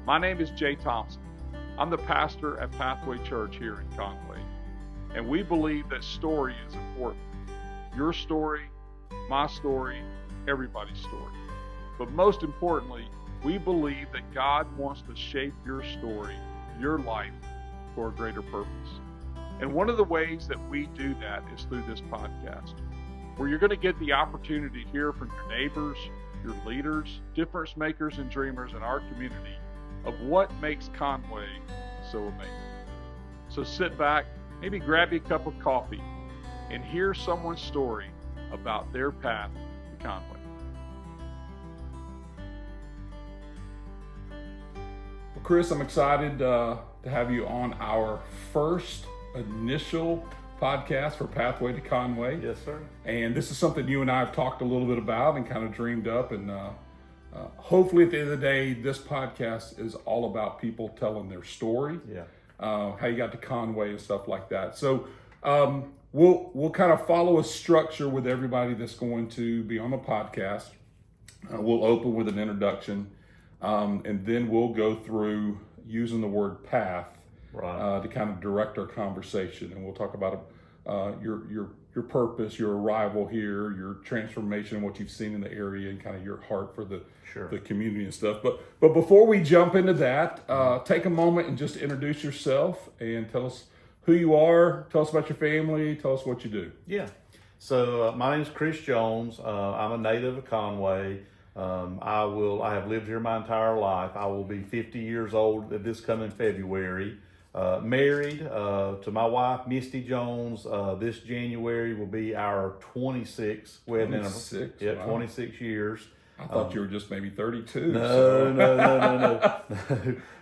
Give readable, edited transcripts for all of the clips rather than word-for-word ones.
My name is Jay Thompson. I'm the pastor at Pathway Church here in Conway, and we believe that story is important. Your story, my story, everybody's story. But most importantly, we believe that God wants to shape your story, your life, for a greater purpose. And one of the ways that we do that is through this podcast, where you're going to get the opportunity to hear from your neighbors, your leaders, difference makers and dreamers in our community of what makes Conway so amazing. So sit back, maybe grab you a cup of coffee, and hear someone's story about their path to Conway. Well, Chris, I'm excited to have you on our first initial podcast for Pathway to Conway. Yes, sir. And this is something you and I have talked a little bit about and kind of dreamed up. And hopefully at the end of the day, this podcast is all about people telling their story. Yeah. How you got to Conway and stuff like that. So we'll kind of follow a structure with everybody that's going to be on the podcast. We'll open with an introduction, and then we'll go through using the word path. Right. To kind of direct our conversation, and we'll talk about your purpose, your arrival here, your transformation, what you've seen in the area, and kind of your heart for the community and stuff. But before we jump into that, take a moment and just introduce yourself and tell us who you are. Tell us about your family. Tell us what you do. Yeah. So my name is Chris Jones. I'm a native of Conway. I have lived here my entire life. I will be 50 years old this coming February. Married to my wife, Misty Jones. This January will be our 26th wedding anniversary. Yeah, wow. 26 years. I thought you were just maybe 32. No.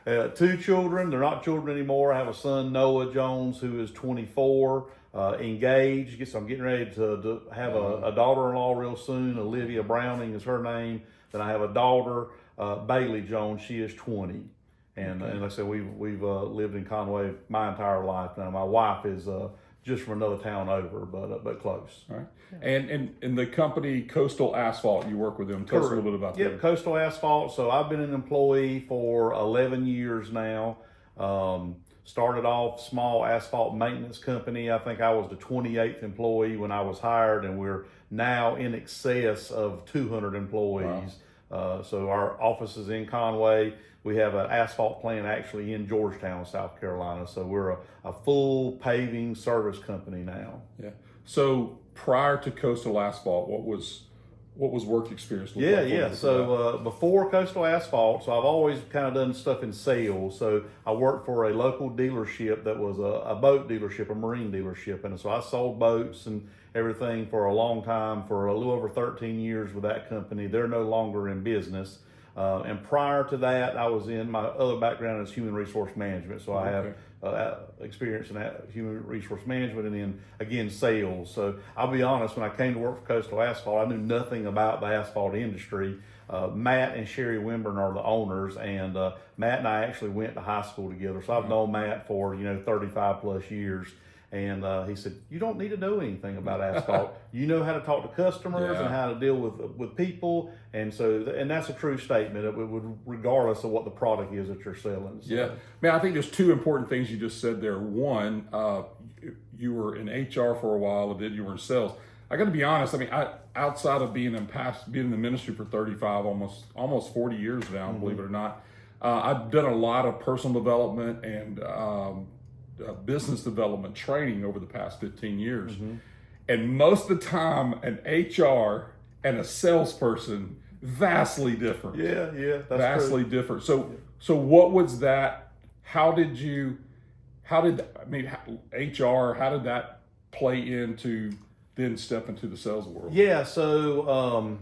2 children. They're not children anymore. I have a son, Noah Jones, who is 24, engaged. So I'm getting ready to have a daughter-in-law real soon. Olivia Browning is her name. Then I have a daughter, Bailey Jones. She is 20. And like I said, we've lived in Conway my entire life now. My wife is just from another town over, but close. All right. Yeah. And the company Coastal Asphalt, you work with them. Tell us a little bit about that. Yep, Coastal Asphalt. So I've been an employee for 11 years now. Started off small asphalt maintenance company. I think I was the 28th employee when I was hired, and we're now in excess of 200 employees. Wow. So our office is in Conway. We have an asphalt plant actually in Georgetown, South Carolina. So we're a full paving service company now. Yeah. So prior to Coastal Asphalt, what was work experience like? Yeah. So before Coastal Asphalt, so I've always kind of done stuff in sales. So I worked for a local dealership that was a boat dealership, a marine dealership. And so I sold boats and everything for a long time, for a little over 13 years with that company. They're no longer in business. And prior to that, I was in my other background is human resource management. So I have experience in human resource management and then again sales. So I'll be honest, when I came to work for Coastal Asphalt, I knew nothing about the asphalt industry. Matt and Sherry Wimburn are the owners, and Matt and I actually went to high school together. So I've known Matt for 35 plus years. And he said, you don't need to know anything about asphalt. You know how to talk to customers and how to deal with people. And so, and that's a true statement, regardless of what the product is that you're selling. So. Yeah. Man, I think there's 2 important things you just said there. One, you were in HR for a while, and then you were in sales. I got to be honest. I mean, outside of being in the ministry for 35, almost 40 years now, believe it or not, I've done a lot of personal development and business development training over the past 15 years. And most of the time, an HR and a salesperson, vastly different. Yeah, that's vastly true. Different. So what was that? How did HR, how did that play into then step into the sales world? Yeah, so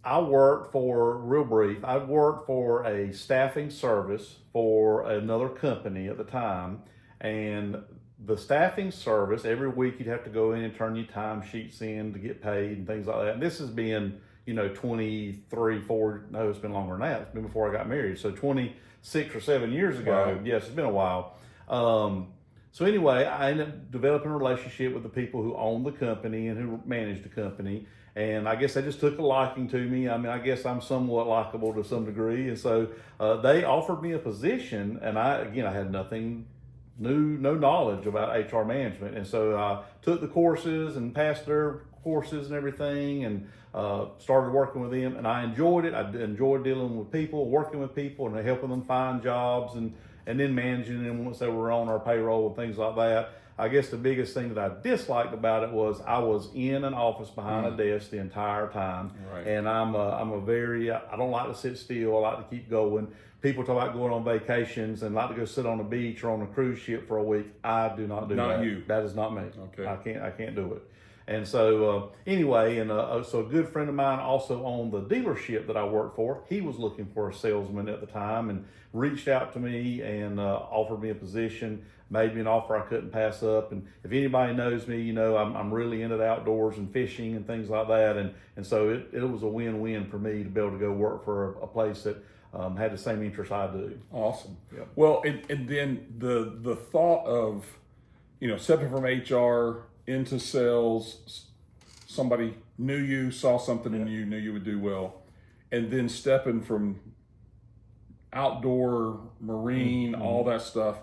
I worked I worked for a staffing service for another company at the time. And the staffing service, every week you'd have to go in and turn your time sheets in to get paid and things like that. And this has been, 23, 4, no, it's been longer than that. It's been before I got married. So 26 or 7 years ago. Wow. Yes, it's been a while. So anyway, I ended up developing a relationship with the people who owned the company and who managed the company. And I guess they just took a liking to me. I mean, I guess I'm somewhat likable to some degree. And so they offered me a position, and I had no knowledge about HR management. And so I took the courses and passed their courses and everything, and started working with them. And I enjoyed it. I enjoyed dealing with people, working with people, and helping them find jobs, and then managing them once they were on our payroll and things like that. I guess the biggest thing that I disliked about it was I was in an office behind a desk the entire time. Right. And I don't like to sit still. I like to keep going. People talk about going on vacations and like to go sit on the beach or on a cruise ship for a week. I do not do that. Not you. That is not me. Okay. I can't do it. And so anyway, so a good friend of mine also owned the dealership that I worked for. He was looking for a salesman at the time and reached out to me and offered me a position, made me an offer I couldn't pass up. And if anybody knows me, you know, I'm really into the outdoors and fishing and things like that. And so it was a win-win for me to be able to go work for a place that had the same interests I do. Awesome. Yep. Well, and then the thought of, you know, stepping from HR into sales, somebody knew you, saw something in you, knew you would do well, and then stepping from outdoor, marine, all that stuff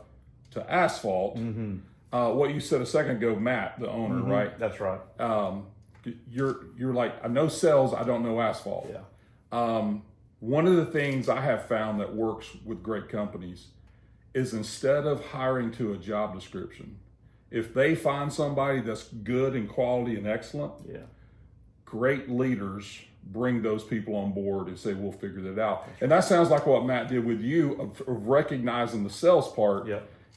to asphalt. What you said a second ago, Matt, the owner, right? That's right. You're like, I know sales, I don't know asphalt. Yeah. One of the things I have found that works with great companies is instead of hiring to a job description, if they find somebody that's good and quality and excellent, great leaders bring those people on board and say, we'll figure that out. And that sounds like what Matt did with you of recognizing the sales part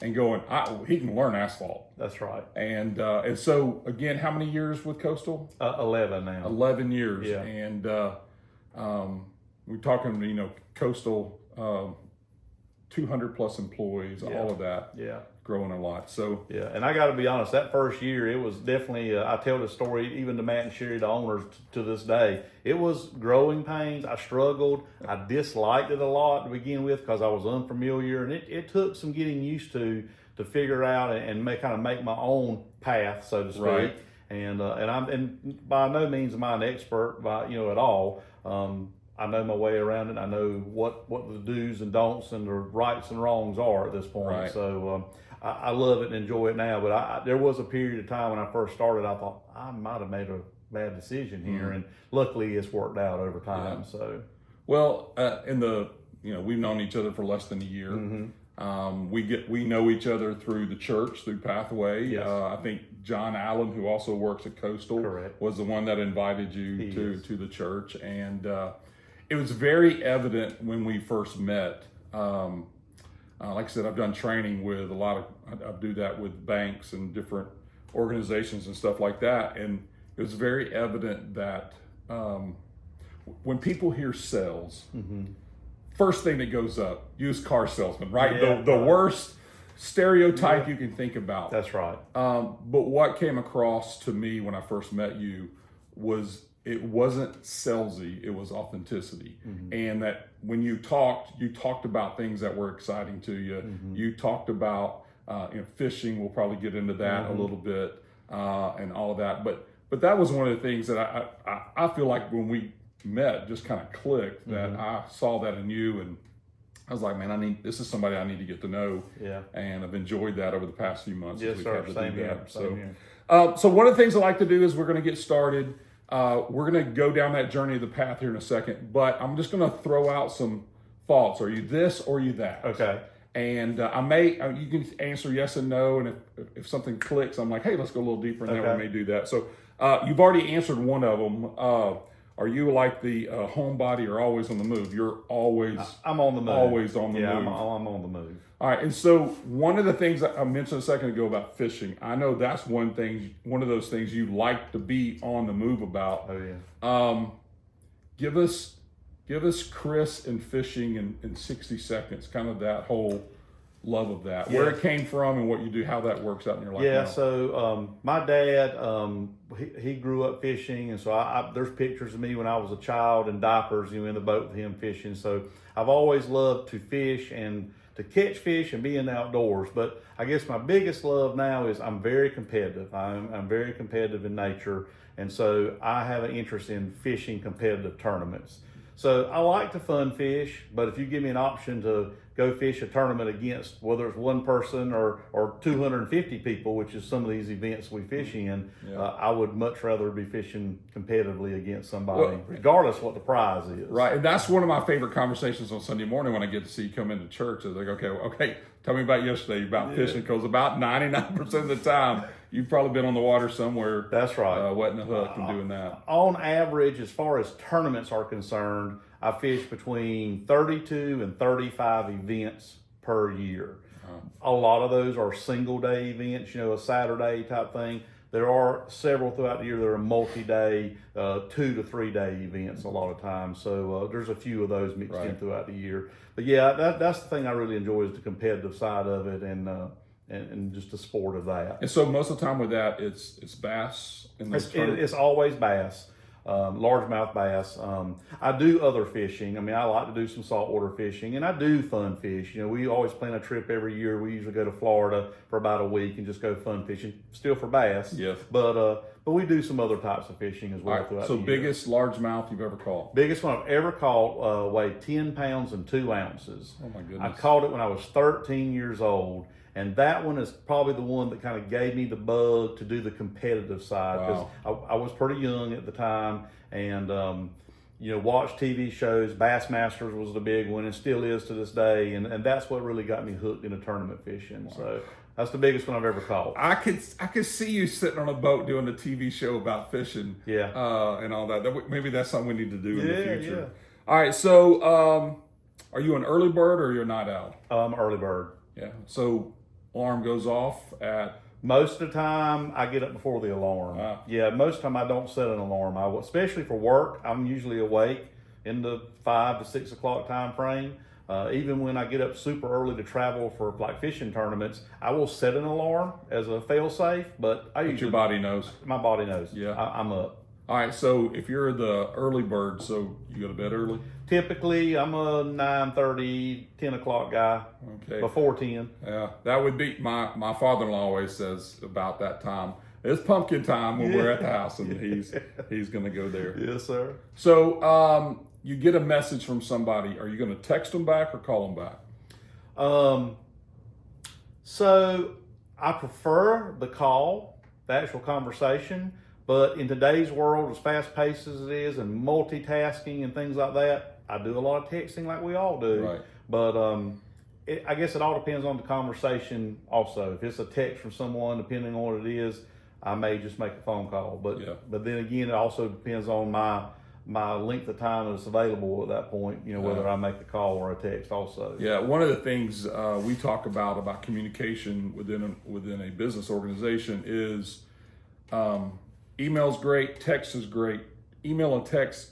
and going, he can learn asphalt. That's right. And so, again, how many years with Coastal? 11 now. 11 years. Yeah. And we're talking, you know, Coastal, 200 plus employees, all of that. Yeah. Growing a lot. So yeah, and I got to be honest, that first year, it was definitely, I tell the story even to Matt and Sherry, the owners, to this day. It was growing pains. I struggled. I disliked it a lot to begin with because I was unfamiliar, and it took some getting used to figure out and kind of make my own path, so to speak. Right. And by no means am I an expert at all. I know my way around it. I know what the do's and don'ts and the rights and wrongs are at this point. Right. So I love it and enjoy it now. But there was a period of time when I first started, I thought I might have made a bad decision here, and luckily it's worked out over time. Yeah. So, well, we've known each other for less than a year. We know each other through the church, through Pathway. Yes. I think John Allen, who also works at Coastal, Correct. was the one that invited you He to the church, and it was very evident when we first met. Like I said, I've done training with I do that with banks and different organizations and stuff like that. And it was very evident that when people hear sales, first thing that goes up, used car salesman, right? Yeah. The worst stereotype you can think about. that's right. But what came across to me when I first met you was it wasn't salesy, it was authenticity. And that when you talked about things that were exciting to you. You talked about fishing, we'll probably get into that a little bit, and all of that. But that was one of the things that I feel like when we met just kind of clicked, that I saw that in you, and I was like, man, this is somebody I need to get to know. Yeah. And I've enjoyed that over the past few months. Yes, we've sir. had to Same do here. that. Same here. So one of the things I like to do is we're going to get started. We're going to go down that journey of the path here in a second, but I'm just going to throw out some thoughts. Are you this or are you that? Okay. And you can answer yes and no. And if something clicks, I'm like, hey, let's go a little deeper, and then we may do that. So you've already answered one of them. Are you like the homebody or always on the move? You're always. I'm on the move. Always on the move. I'm on the move. All right, and so one of the things that I mentioned a second ago about fishing, I know that's one of those things you like to be on the move about. Oh yeah. Give us Chris and fishing in 60 seconds, kind of that whole love of that, where it came from and what you do, how that works out in your life. Yeah, now. so my dad, he grew up fishing, and so there's pictures of me when I was a child in diapers, in the boat with him fishing. So I've always loved to fish and to catch fish and be in the outdoors. But I guess my biggest love now is I'm very competitive. I'm very competitive in nature, and so I have an interest in fishing competitive tournaments. So I like to fun fish, but if you give me an option to go fish a tournament against whether it's one person or 250 people, which is some of these events we fish in, I would much rather be fishing competitively against somebody, regardless what the prize is. Right, and that's one of my favorite conversations on Sunday morning when I get to see you come into church. Is like, okay, tell me about yesterday, about fishing, because about 99% of the time, you've probably been on the water somewhere. That's right. Wetting the hook and doing that. On average, as far as tournaments are concerned, I fish between 32 and 35 events per year. A lot of those are single day events, a Saturday type thing. There are several throughout the year that are multi-day, 2 to 3 day events a lot of times. So there's a few of those mixed in throughout the year. But yeah, that's the thing I really enjoy is the competitive side of it and just the sport of that. And so most of the time with that, it's bass. It's always bass. Largemouth bass. I do other fishing. I mean, I like to do some saltwater fishing, and I do fun fish. We always plan a trip every year. We usually go to Florida for about a week and just go fun fishing, still for bass. Yes. But we do some other types of fishing as well throughout the year. So biggest largemouth you've ever caught? Biggest one I've ever caught weighed 10 pounds and 2 ounces. Oh my goodness. I caught it when I was 13 years old. And that one is probably the one that kind of gave me the bug to do the competitive side, because I was pretty young at the time, and watched TV shows. Bassmasters was the big one and still is to this day, and that's what really got me hooked into tournament fishing. Wow. So that's the biggest one I've ever caught. I could see you sitting on a boat doing a TV show about fishing, and all that. Maybe that's something we need to do in the future. Yeah. All right, so are you an early bird or you're a night owl? I'm an early bird. Yeah. So alarm goes off at? Most of the time, I get up before the alarm. Yeah, most of the time I don't set an alarm. Especially for work, I'm usually awake in the 5 to 6 o'clock time frame. Even when I get up super early to travel for like fishing tournaments, I will set an alarm as a fail-safe, but your body knows. My body knows. Yeah. I'm up. All right, so if you're the early bird, so you go to bed early? Typically, I'm a 9:30, 10 o'clock guy. Okay. Before 10. Yeah, that would be, my father-in-law always says about that time, it's pumpkin time when we're at the house, and he's going to go there. Yes, sir. So you get a message from somebody. Are you going to text them back or call them back? So I prefer the call, the actual conversation. But in today's world, as fast-paced as it is and multitasking and things like that, I do a lot of texting like we all do. Right. But I guess it all depends on the conversation also. If it's a text from someone, depending on what it is, I may just make a phone call. But then again, it also depends on my length of time that's available at that point, whether I make a call or a text also. Yeah, one of the things we talk about communication within a business organization is email's great, text is great. Email and text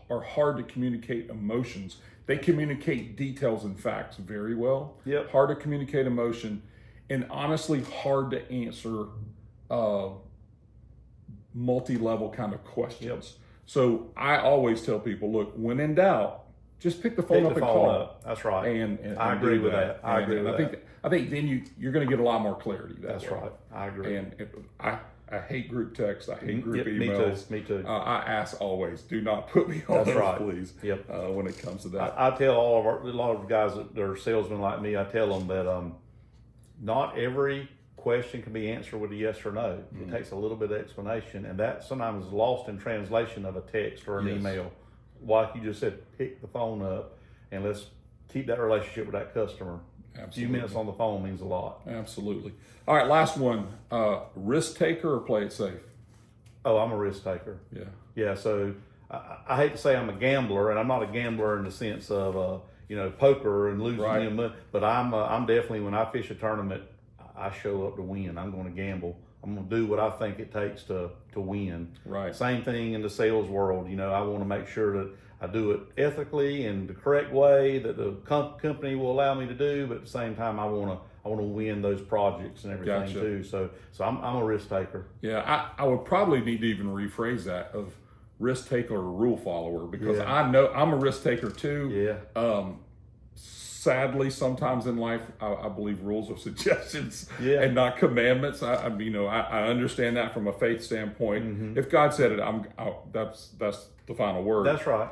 are hard to communicate emotions. They communicate details and facts very well. Yep. Hard to communicate emotion, and honestly hard to answer multi-level kind of questions. Yep. So I always tell people, look, when in doubt, just pick the phone up and call. That's right. And I agree with that. I agree with that. I think then you're going to get a lot more clarity. That's right. I agree. And I hate group text. I hate group emails. Me too. I ask always, do not put me on those, please. Yep. When it comes to that, I tell a lot of guys that are salesmen like me. I tell them that not every question can be answered with a yes or no. It takes a little bit of explanation, and that sometimes is lost in translation of a text or an email. Like you just said, pick the phone up and let's keep that relationship with that customer. Absolutely. A few minutes on the phone means a lot. Absolutely. All right, last one. Risk taker or play it safe? Oh, I'm a risk taker. Yeah. Yeah, so I hate to say I'm a gambler, and I'm not a gambler in the sense of, poker and losing money, but I'm definitely, when I fish a tournament, I show up to win. I'm going to gamble. I'm going to do what I think it takes to win. Right. Same thing in the sales world. I want to make sure that I do it ethically and the correct way that the company will allow me to do, but at the same time, I want to win those projects and everything too. So I'm a risk taker. Yeah, I would probably need to even rephrase that of risk taker or rule follower, because I know I'm a risk taker too. Yeah. sadly, sometimes in life, I believe rules are suggestions Yeah. and not commandments. I understand that from a faith standpoint. If God said it, that's the final word. That's right.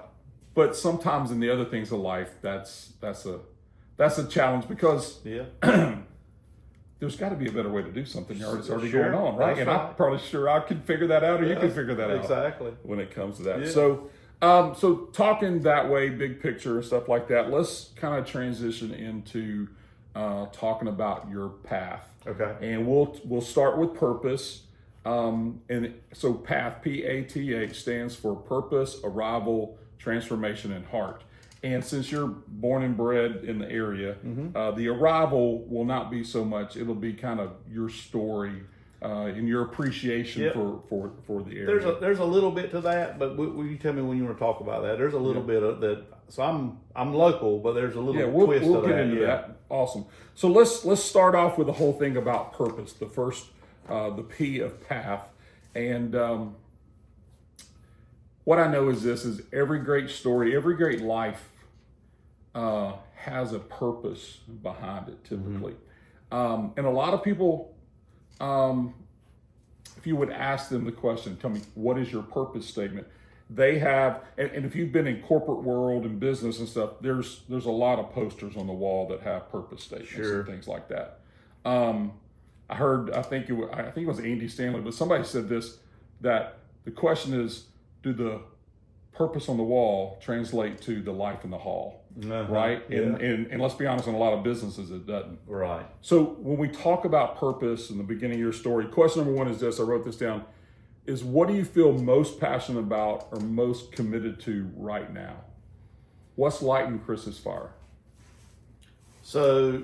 But sometimes in the other things of life, that's a challenge, because there's got to be a better way to do something. It's already Sure. going on, right? That's And right. I'm probably sure I can figure that out, or you can figure that out. Exactly. When it comes to that. Yeah. So talking that way, big picture and stuff like that, let's kind of transition into talking about your path. Okay. And we'll start with purpose. And so PATH, PATH, stands for purpose, arrival, transformation, and heart. And since you're born and bred in the area, the arrival will not be so much. It'll be kind of your story and your appreciation for the area. There's a little bit to that, but will you tell me when you want to talk about that? There's a little bit of that. So I'm local, but there's a little twist we'll to get that. into that. Awesome. So let's start off with the whole thing about purpose. The first, the P of path, and what I know is this: is every great story, every great life has a purpose behind it, typically, and a lot of people. If you would ask them the question, tell me, what is your purpose statement? They have, and if you've been in corporate world and business and stuff, there's a lot of posters on the wall that have purpose statements and things like that. I heard, I think it was Andy Stanley, but somebody said this, that the question is, do the purpose on the wall translate to the life in the hall? Right? Yeah. And let's be honest, in a lot of businesses, it doesn't. Right. So when we talk about purpose in the beginning of your story, question number one is this, I wrote this down, is what do you feel most passionate about or most committed to right now? What's lighting Chris's fire? So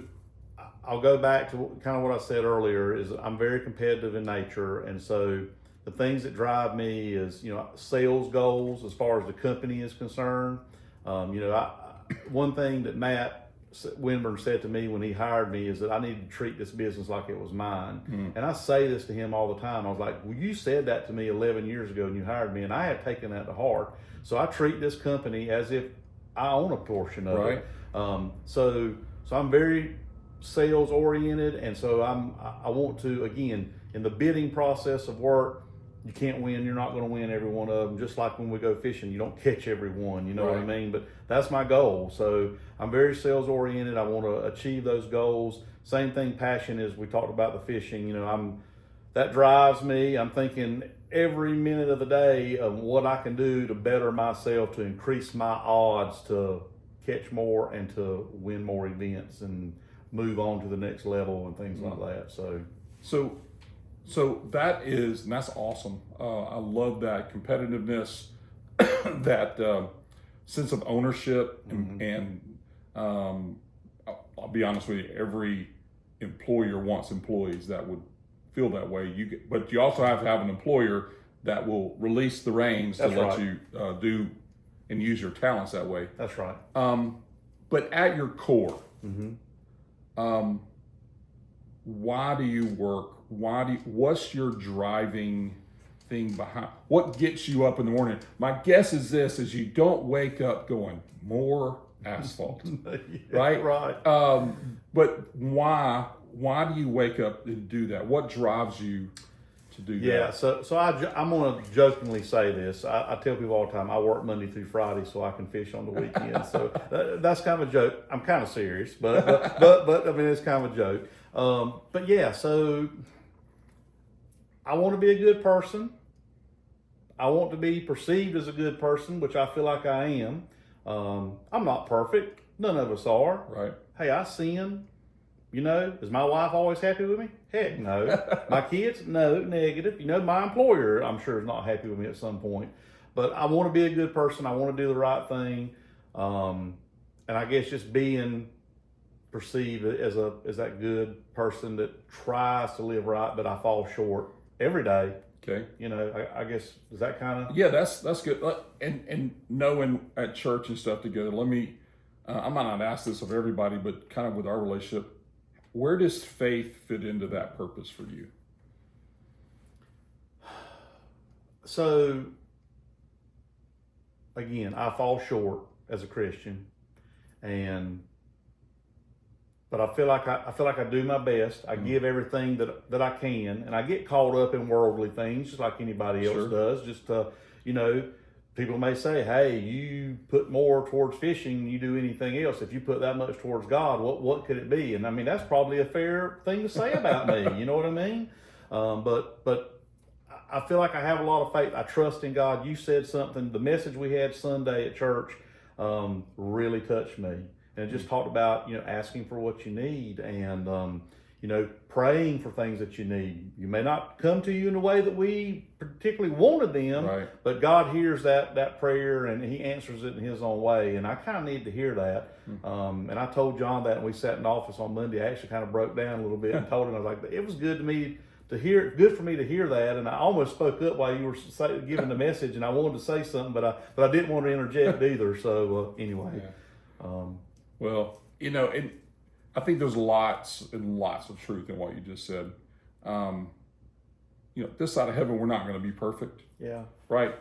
I'll go back to kind of what I said earlier, is I'm very competitive in nature. And so the things that drive me is, sales goals as far as the company is concerned. One thing that Matt Winburn said to me when he hired me is that I needed to treat this business like it was mine. And I say this to him all the time. I was like, well, you said that to me 11 years ago when you hired me, and I have taken that to heart. So I treat this company as if I own a portion of it. So I'm very sales oriented, and so I want to, again, in the bidding process of work, you can't win. You're not going to win every one of them. Just like when we go fishing, you don't catch every one. You know what I mean? But that's my goal. So I'm very sales oriented. I want to achieve those goals. Same thing, passion, is we talked about the fishing. That drives me. I'm thinking every minute of the day of what I can do to better myself, to increase my odds to catch more and to win more events and move on to the next level and things like that. So that's awesome. I love that competitiveness, that sense of ownership, and I'll be honest with you, every employer wants employees that would feel that way. But you also have to have an employer that will release the reins to let you do and use your talents that way. That's right. But at your core, why do you work? What's your driving thing behind? What gets you up in the morning? My guess is this: is you don't wake up going more asphalt, right? Right. But why do you wake up and do that? What drives you to do that? Yeah. So I'm going to jokingly say this. I tell people all the time, I work Monday through Friday so I can fish on the weekend. So that's kind of a joke. I'm kind of serious, but I mean, it's kind of a joke. But yeah, so I want to be a good person. I want to be perceived as a good person, which I feel like I am. I'm not perfect. None of us are. Right. Hey, I sin. Is my wife always happy with me? Heck no. My kids? No, negative. My employer, I'm sure, is not happy with me at some point. But I want to be a good person. I want to do the right thing. And I guess just being perceived as that good person that tries to live right, but I fall short every day. Okay. I guess, is that kind of... Yeah, that's good. And knowing at church and stuff together, let me, I might not ask this of everybody, but kind of with our relationship, where does faith fit into that purpose for you? So, again, I fall short as a Christian, and but I feel like I do my best. I give everything that I can, and I get caught up in worldly things just like anybody else does. Just people may say, "Hey, you put more towards fishing than you do anything else. If you put that much towards God, what could it be?" And I mean, that's probably a fair thing to say about me. You know what I mean? But I feel like I have a lot of faith. I trust in God. You said something. The message we had Sunday at church really touched me. And it just talked about, asking for what you need and, praying for things that you need. You may not come to you in the way that we particularly wanted them, right, but God hears that prayer and he answers it in his own way. And I kind of need to hear that. And I told John that when we sat in the office on Monday. I actually kind of broke down a little bit and told him, I was like, it was good for me to hear that. And I almost spoke up while you were giving the message, and I wanted to say something, but I didn't want to interject either. So anyway. Yeah. Well, and I think there's lots and lots of truth in what you just said. This side of heaven, we're not going to be perfect. Yeah. Right.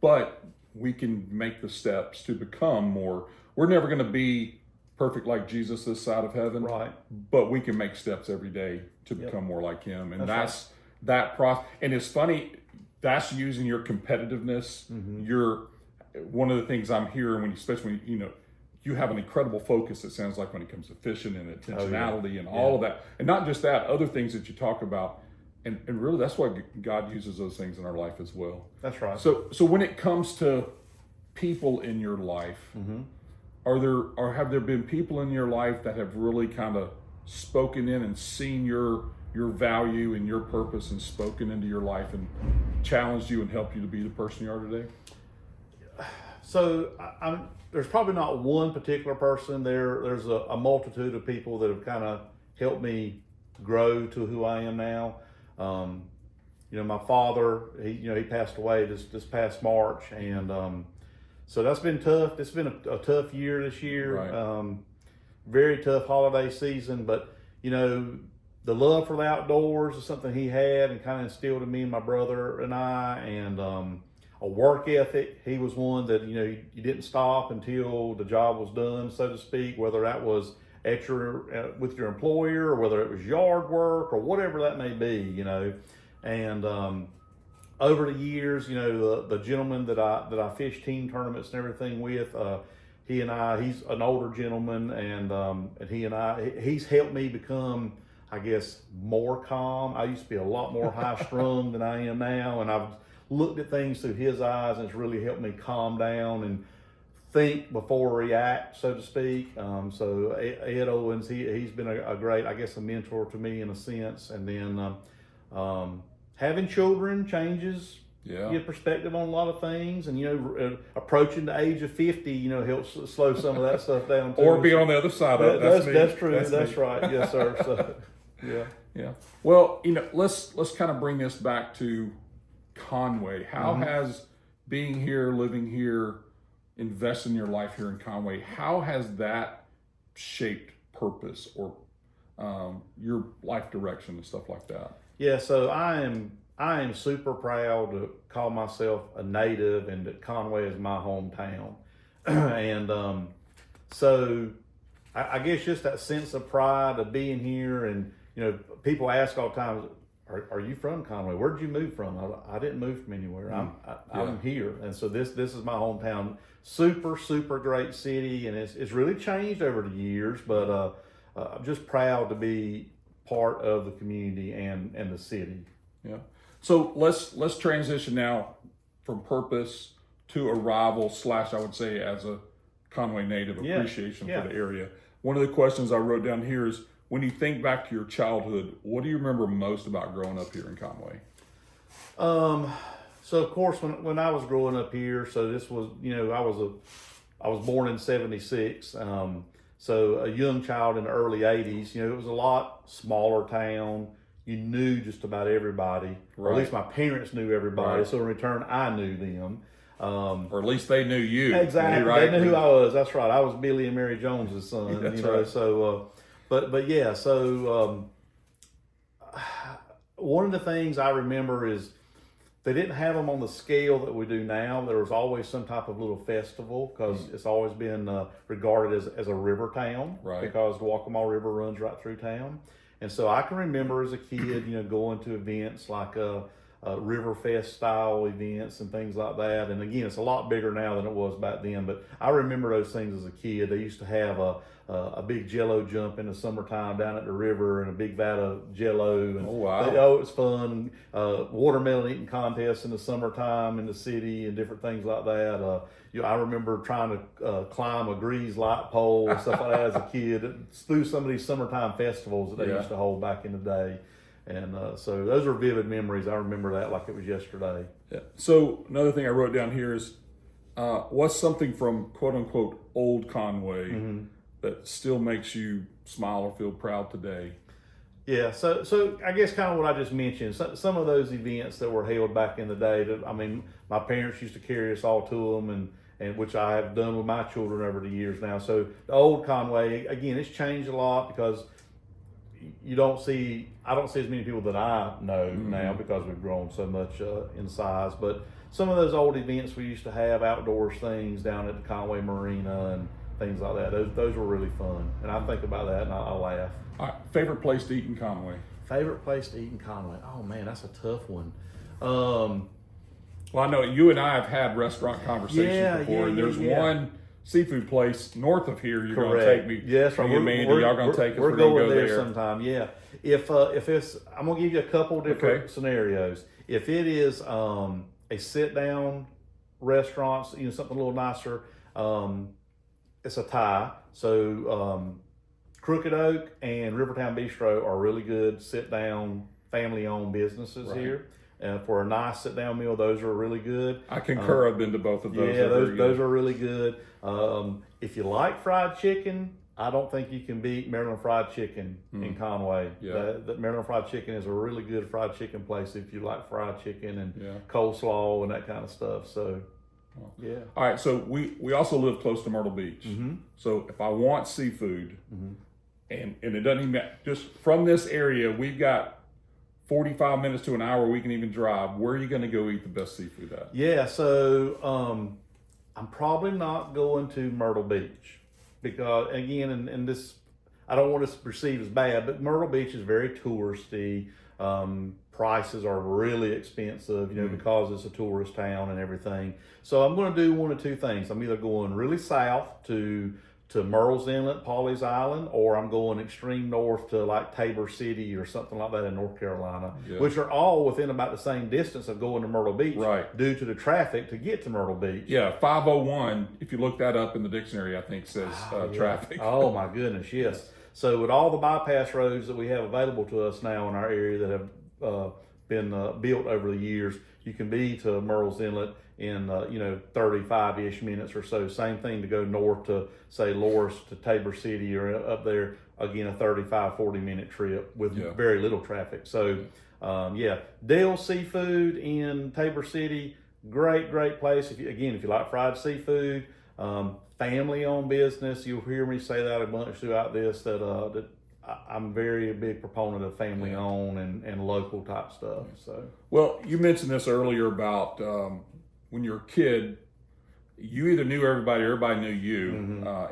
But we can make the steps to become more. We're never going to be perfect like Jesus this side of heaven. Right. But we can make steps every day to become more like him. And that's right. That process. And it's funny, that's using your competitiveness. One of the things I'm hearing especially when you have an incredible focus, it sounds like, when it comes to fishing and intentionality and all of that. And not just that, other things that you talk about. And really, that's why God uses those things in our life as well. That's right. So when it comes to people in your life, have there been people in your life that have really kind of spoken in and seen your value and your purpose and spoken into your life and challenged you and helped you to be the person you are today? So there's probably not one particular person. There's a multitude of people that have kind of helped me grow to who I am now. My father, he passed away this past March, and so that's been tough. It's been a tough year this year. Right. Very tough holiday season, but the love for the outdoors is something he had and kind of instilled in me and my brother and I, and a work ethic. He was one that, you didn't stop until the job was done, so to speak, whether that was with your employer or whether it was yard work or whatever that may be, And over the years, the gentleman that I fish team tournaments and everything with, he and I, he's an older gentleman, and he's helped me become, I guess, more calm. I used to be a lot more high strung than I am now, and I've looked at things through his eyes, and it's really helped me calm down and think before react, so to speak. So Ed Owens, he's been a great, I guess, a mentor to me in a sense. And then having children changes your perspective on a lot of things, and approaching the age of 50, helps slow some of that stuff down too. Or be on the other side of it. That's true. That's right. Yes, sir. So, yeah. Well, let's kind of bring this back to Conway. How has being here, living here, investing your life here in Conway, how has that shaped purpose or your life direction and stuff like that? Yeah, so I am super proud to call myself a native and that Conway is my hometown. And so I guess just that sense of pride of being here, and people ask all the time, are you from Conway? Where'd you move from? I didn't move from anywhere. I'm here. And so this is my hometown. Super, super great city, and it's really changed over the years, but I'm just proud to be part of the community and the city. Yeah. So let's transition now from purpose to arrival / I would say as a Conway native, appreciation for the area. One of the questions I wrote down here is, when you think back to your childhood, what do you remember most about growing up here in Conway? So of course, when I was growing up here, so this was, I was born in '76. So a young child in the early '80s, it was a lot smaller town. You knew just about everybody, or at least my parents knew everybody. Right. So in return, I knew them. Or at least they knew you. Exactly. Right? They knew who I was. That's right. I was Billy and Mary Jones's son. That's right. So, but yeah. So one of the things I remember is They didn't have them on the scale that we do now. There was always some type of little festival because it's always been regarded as a river town, right? Because the Waccamaw River runs right through town. And so I can remember as a kid, going to events like Riverfest style events and things like that. And again, it's a lot bigger now than it was back then. But I remember those things as a kid. They used to have a big Jello jump in the summertime down at the river and a big vat of Jello. And oh, wow. it was fun. Watermelon eating contests in the summertime in the city and different things like that. I remember trying to climb a grease light pole and stuff like that as a kid through some of these summertime festivals that they used to hold back in the day. And so those are vivid memories. I remember that like it was yesterday. Yeah. So another thing I wrote down here is what's something from quote unquote old Conway that still makes you smile or feel proud today? Yeah, so I guess kind of what I just mentioned, some of those events that were held back in the day, my parents used to carry us all to them, and which I have done with my children over the years now. So the old Conway, again, it's changed a lot because I don't see as many people that I know now because we've grown so much in size. But some of those old events we used to have, outdoors things down at the Conway Marina and things like that, those were really fun. And I think about that and I laugh. All right, favorite place to eat in Conway? Favorite place to eat in Conway? Oh man, that's a tough one. Well, I know you and I have had restaurant conversations before, and there's one seafood place north of here you're going to take me. Yes, right. Y'all going to take us. We're going there sometime. Yeah. If it's, I'm going to give you a couple different scenarios. If it is a sit down restaurant, something a little nicer, it's a Thai. So Crooked Oak and Rivertown Bistro are really good sit down family owned businesses here. For a nice sit down meal, those are really good. I concur. I've been to both of those. Yeah, those are really good. If you like fried chicken, I don't think you can beat Maryland Fried Chicken in Conway. Yeah. The Maryland Fried Chicken is a really good fried chicken place if you like fried chicken and coleslaw and that kind of stuff. So, yeah. All right. So we also live close to Myrtle Beach. So if I want seafood, and it doesn't even just from this area, we've got 45 minutes to an hour we can even drive. Where are you going to go eat the best seafood at? Yeah, so I'm probably not going to Myrtle Beach because, again, and this, I don't want to perceive as bad, but Myrtle Beach is very touristy. Prices are really expensive, because it's a tourist town and everything. So I'm going to do one of two things. I'm either going really south to Murrells Inlet, Pawleys Island, or I'm going extreme north to like Tabor City or something like that in North Carolina, which are all within about the same distance of going to Myrtle Beach due to the traffic to get to Myrtle Beach. Yeah, 501, if you look that up in the dictionary, I think says traffic. Oh my goodness, yes. So with all the bypass roads that we have available to us now in our area that have been built over the years, you can be to Murrells Inlet in 35-ish minutes or so. Same thing to go north to say Loris to Tabor City or up there, again a 35-40 minute trip with very little traffic. So Dale's Seafood in Tabor City, great place. If you like fried seafood, family owned business, you'll hear me say that a bunch throughout this, that I'm very big proponent of family owned and local type stuff. So, well, you mentioned this earlier about when you're a kid, you either knew everybody or everybody knew you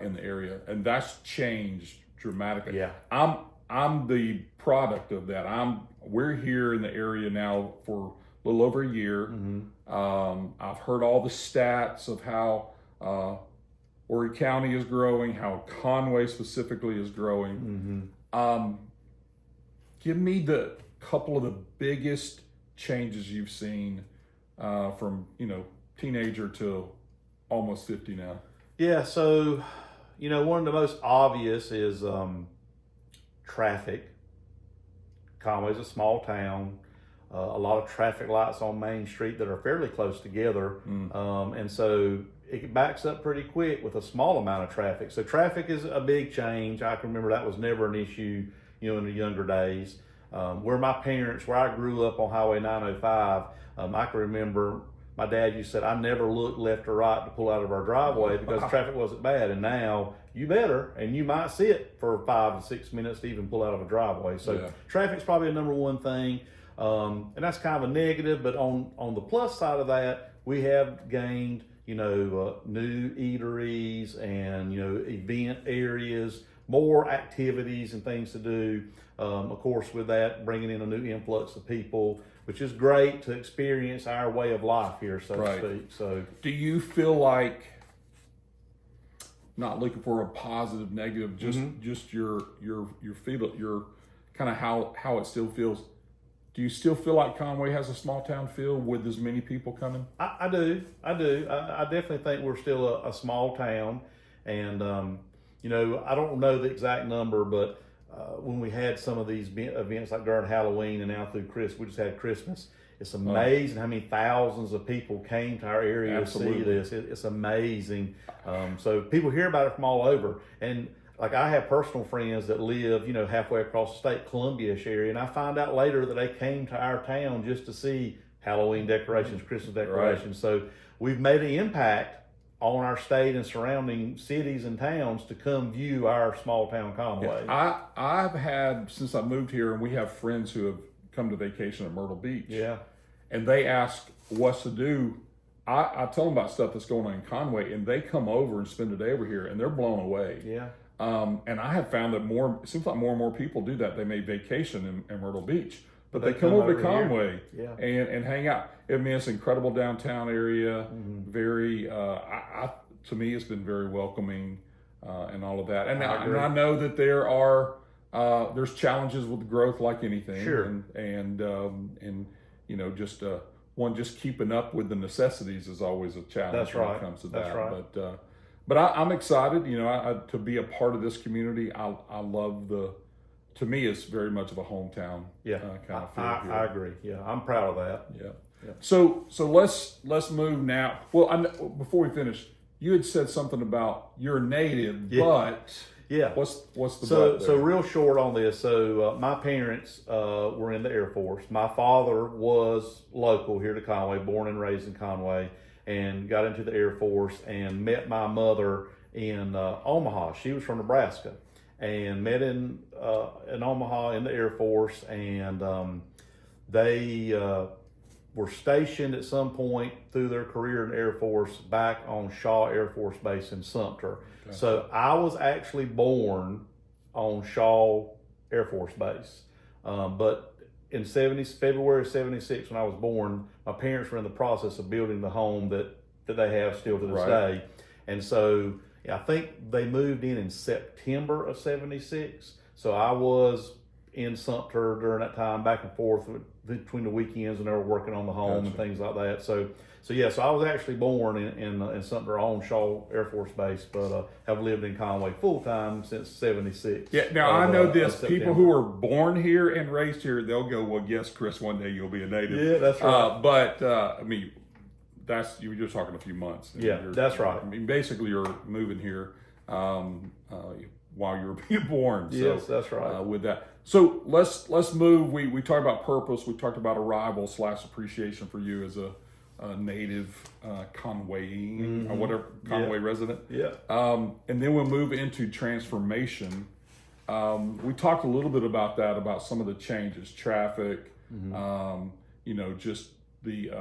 in the area, and that's changed dramatically. Yeah, I'm the product of that. We're here in the area now for a little over a year. I've heard all the stats of how Horry County is growing, how Conway specifically is growing. Give me the couple of the biggest changes you've seen from teenager to almost 50 now. Yeah, so one of the most obvious is traffic. Conway's a small town, a lot of traffic lights on Main Street that are fairly close together, and so it backs up pretty quick with a small amount of traffic. So traffic is a big change. I can remember that was never an issue, in the younger days. Where I grew up on Highway 905, I can remember my dad used to say, I never looked left or right to pull out of our driveway because traffic wasn't bad. And now you better, and you might sit for 5 to 6 minutes to even pull out of a driveway. So traffic's probably a number one thing. And that's kind of a negative, but on the plus side of that, we have gained, new eateries and, event areas, more activities and things to do. Of course, with that, bringing in a new influx of people, which is great to experience our way of life here, so to speak. So, do you feel like, not looking for a positive, negative, just your feel, your kind of how it still feels? Do you still feel like Conway has a small town feel with as many people coming? I do. I definitely think we're still a small town, and I don't know the exact number, but when we had some of these events like during Halloween and now through Christmas, we just had Christmas. It's amazing how many thousands of people came to our area to see this. It's amazing. So people hear about it from all over, and like I have personal friends that live, halfway across the state, Columbia-ish area, and I find out later that they came to our town just to see Halloween decorations, Christmas decorations. Right. So we've made an impact on our state and surrounding cities and towns to come view our small town Conway. Yeah, I've had, since I moved here, and we have friends who have come to vacation at Myrtle Beach. Yeah. And they ask what's to do. I tell them about stuff that's going on in Conway, and they come over and spend a day over here, and they're blown away. Yeah. And I have found that it seems like more and more people do that. They may vacation in Myrtle Beach, but they come over to Conway and hang out. I mean, it's an incredible downtown area. Mm-hmm. Very, to me, it's been very welcoming and all of that. And I know that there's challenges with growth like anything. Sure. And just keeping up with the necessities is always a challenge. That's right. When it comes to that. That's right. But I'm excited, to be a part of this community. I love to me, it's very much of a hometown kind of feel here. I agree. Yeah, I'm proud of that. Yeah. So let's move now. Well, before we finish, you had said something about you're native, but what's the so real short on this. So my parents were in the Air Force. My father was local here to Conway, born and raised in Conway, and got into the Air Force and met my mother in Omaha. She was from Nebraska, and met in Omaha in the Air Force, and they were stationed at some point through their career in the Air Force back on Shaw Air Force Base in Sumter. Okay. So I was actually born on Shaw Air Force Base, but in February of '76, when I was born, my parents were in the process of building the home that they have still to this day. And so I think they moved in September of '76. So I was in Sumter during that time, back and forth between the weekends, and they were working on the home and things like that. So I was actually born in Sumter on Shaw Air Force Base, but have lived in Conway full time since '76. Yeah, now I know this. People who are born here and raised here, they'll go, well, yes, Chris, one day you'll be a native. Yeah, that's right. But I mean, you were just talking a few months. Yeah, that's right. I mean, basically, you're moving here while you were being born. Yes, that's right. With that, so let's move. We talked about purpose. We talked about arrival / appreciation for you as a native Conwayan or whatever Conway resident. Yeah. And then we'll move into transformation. We talked a little bit about that, about some of the changes, traffic, just the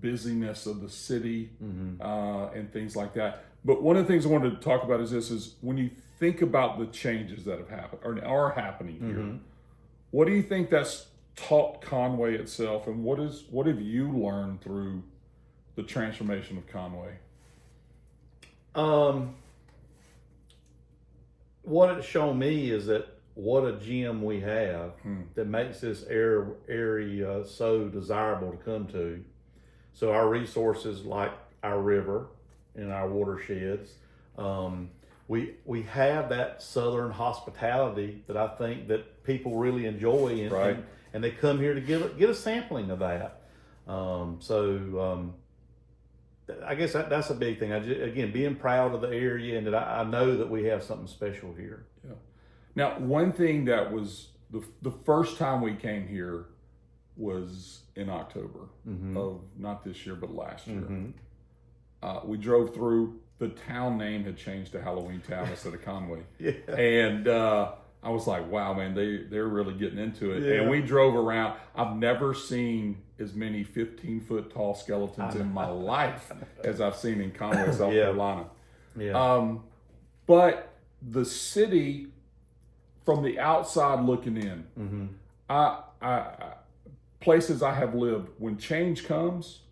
busyness of the city and things like that. But one of the things I wanted to talk about is when you think about the changes that have happened or are happening here, what do you think that's taught Conway itself, and what have you learned through the transformation of Conway? What it's shown me is that what a gem we have that makes this area so desirable to come to. So our resources, like our river and our watersheds, we have that southern hospitality that I think that people really enjoy, and they come here to get a sampling of that. I guess that's a big thing. Again, being proud of the area, and that I know that we have something special here. Yeah. Now, one thing that was the first time we came here was in October of not this year, but last year. We drove through. The town name had changed to Halloween Town instead of Conway. And I was like, wow, man, they're really getting into it. Yeah. And we drove around. I've never seen as many 15-foot tall skeletons in my life as I've seen in Conway, South Carolina. Yeah. But the city, from the outside looking in, places I have lived, when change comes,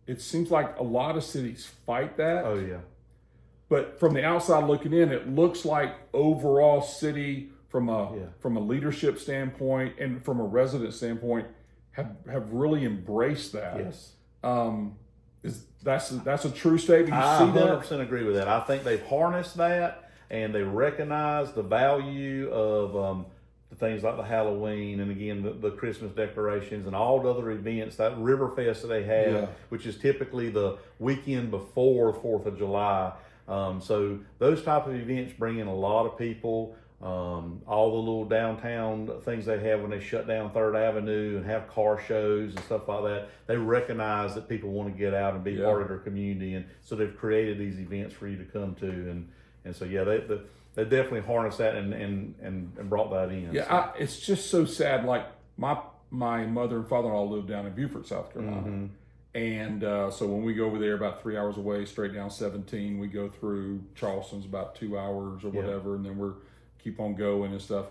it seems like a lot of cities fight that. Oh yeah. But from the outside looking in, it looks like overall city from a leadership standpoint and from a resident standpoint have really embraced that. Yes. That's a true statement. You I see 100% agree with that. I think they've harnessed that and they recognize the value of the things like the Halloween and again the Christmas decorations and all the other events, that Riverfest that they have, which is typically the weekend before 4th of July. So those type of events bring in a lot of people. All the little downtown things they have when they shut down 3rd Avenue and have car shows and stuff like that, they recognize that people want to get out and be part of their community, and so they've created these events for you to come to, and so they definitely harnessed that and brought that in. Yeah, it's just so sad. Like my mother and father-in-law live down in Beaufort, South Carolina. And so when we go over there, about 3 hours away, straight down 17, we go through Charleston's about 2 hours or whatever, and then we're keep on going and stuff.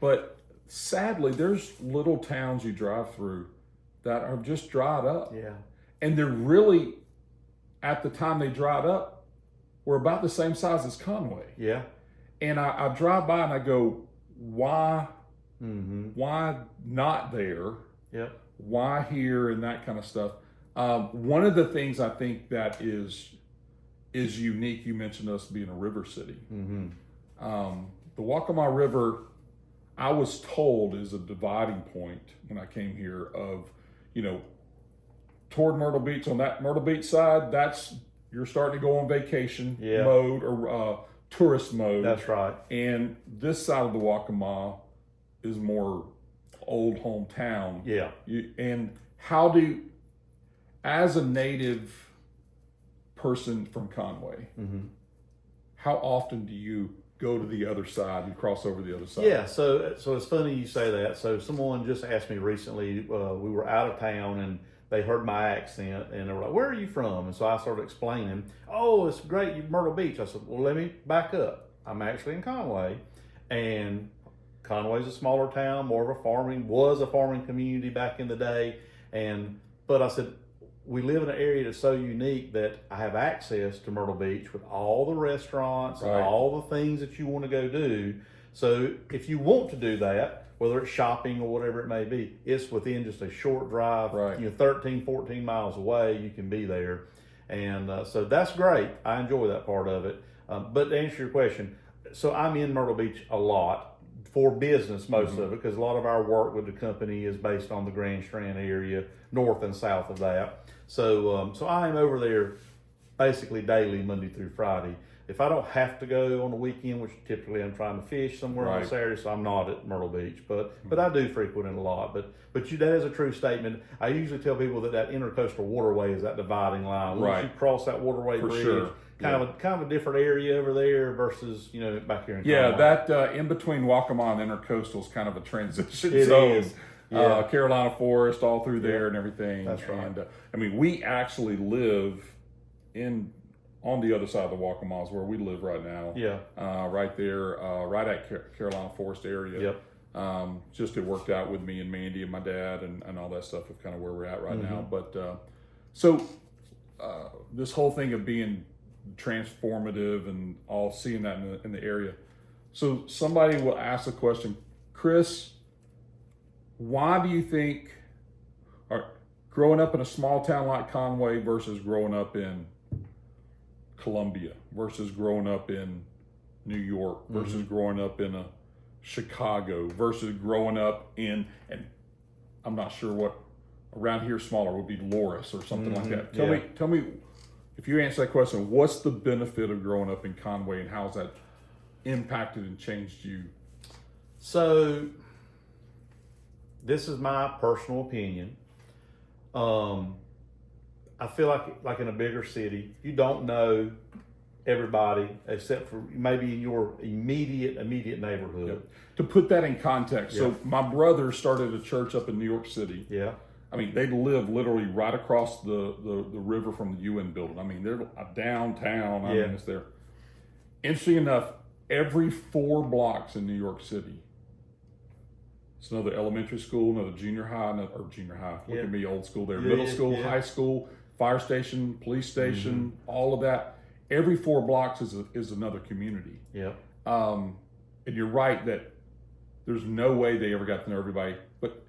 But sadly, there's little towns you drive through that are just dried up. Yeah. And they're really, at the time they dried up, were about the same size as Conway. Yeah. And I drive by and I go, why not there? Yeah. Why here, and that kind of stuff. One of the things I think that is unique, you mentioned us being a river city. The Waccamaw River, I was told, is a dividing point when I came here of, toward Myrtle Beach. On that Myrtle Beach side, you're starting to go on vacation mode or tourist mode. That's right. And this side of the Waccamaw is more old hometown. Yeah. And as a native person from Conway, how often do you go to the other side and cross over the other side? Yeah, so it's funny you say that. So someone just asked me recently, we were out of town and they heard my accent and they were like, where are you from? And so I started explaining, oh, it's great, you're Myrtle Beach. I said, well, let me back up. I'm actually in Conway, and Conway's a smaller town, was a farming community back in the day. But I said, we live in an area that's so unique that I have access to Myrtle Beach with all the restaurants and all the things that you want to go do. So if you want to do that, whether it's shopping or whatever it may be, it's within just a short drive, 13, 14 miles away, you can be there. And so that's great. I enjoy that part of it. But to answer your question, so I'm in Myrtle Beach a lot for business, most of it, because a lot of our work with the company is based on the Grand Strand area, north and south of that. So I am over there basically daily, Monday through Friday. If I don't have to go on the weekend, which typically I'm trying to fish somewhere on Saturday, so I'm not at Myrtle Beach, but I do frequent it a lot. But that is a true statement. I usually tell people that intercoastal waterway is that dividing line. Once you cross that waterway bridge, kind of a different area over there versus back here in Conway. That in between Waccamaw and intercoastal is kind of a transition It zone. is. Yeah. Carolina Forest all through there and everything. That's right. And we actually live on the other side of the Waccamaw is where we live right now. Yeah. Right there, right at Carolina Forest area. Yep. Just it worked out with me and Mandy and my dad and all that stuff of kind of where we're at right now. But so this whole thing of being transformative and all seeing that in the area. So somebody will ask the question, Chris, why do you think growing up in a small town like Conway versus growing up in Columbia versus growing up in New York versus growing up in Chicago versus growing up in, and I'm not sure what around here smaller would be, Loris or something like that. Tell me if you answer that question, what's the benefit of growing up in Conway and how's that impacted and changed you? So this is my personal opinion. I feel like in a bigger city, you don't know everybody except for maybe in your immediate neighborhood. Yep. To put that in context, Yeah. so my brother started a church up in New York City. Yeah. I mean, they live literally right across the river from the UN building. I mean, they're downtown. I mean, it's there. Interesting enough, every 4 blocks in New York City, it's another elementary school, another junior high, Look at me, old school there. Middle school, high school, fire station, police station, all of that. Every 4 blocks is another community. Yeah. And you're right that there's no way they ever got to know everybody. But